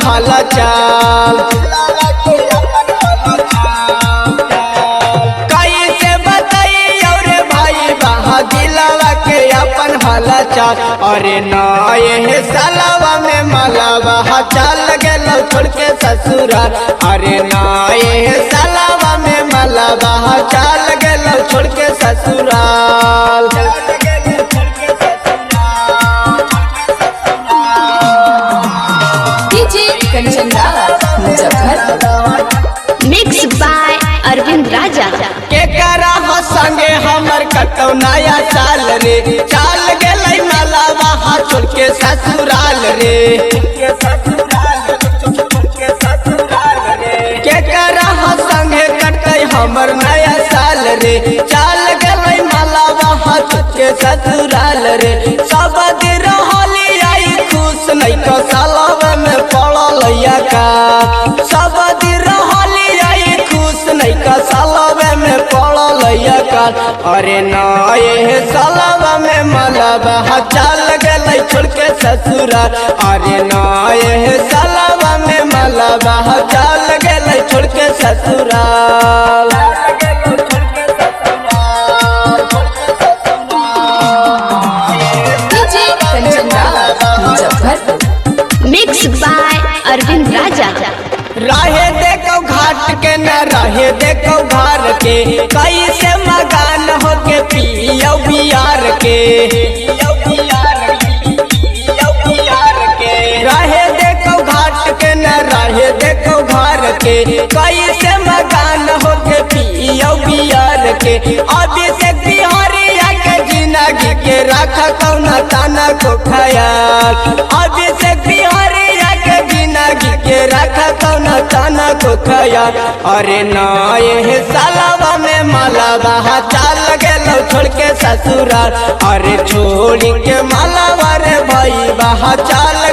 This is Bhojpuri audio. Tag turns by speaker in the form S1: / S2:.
S1: भला चाल। कैसे बताई और भाई बहा दिलावा के अपन भला चाल। अरे ना ये सालावा में मलावा चाल गेल छोड़ के ससुराल। अरे ना ये सालावा में मलावा चाल गेल छोड़ के ससुराल।
S2: मिक्स बाय अरविंद राजा।
S1: के करा हो संगे हमर कतौ नया साल रे। चाल गेलै मलावा हाथ छोड़ के ससुराल रे। के करा हो संगे कटै हमर नया साल रे। चाल गेलै मलावा हाथ छोड़ के ससुराल रे। सब दिन रहली आई खुश नहीं तो सालावा में पड़ल का। सब दिन रहली आई खुश नहीं तो सालावा में पड़ल का। अरे ना ये सालावा में मलावा चाल गेलै छोड़ के ससुराल। अरे ना ये सालावा में मलावा चाल गेलै छोड़ के ससुराल।
S2: मिक्स बाय अरविंद राजा।
S1: राहे देखो घाट के न रहे देखो घर के। कैसे मगान हो के पियो बियार के। रहे देखो घाट के न रहे देखो घर के। कैसे मगान हो के पियो बियार के। अभिषेक बिहारिया के जिंदगी के रखा कौना ताना को ख्याल। अभिषेक बिहारिया के जिंदगी के रखा कौना ताना को ख्याल। अरे ना ये सालावा में मलावा चाल गेल छोड़ के ससुराल। अरे छोड़ी के मलावा रे भाई बहा चाल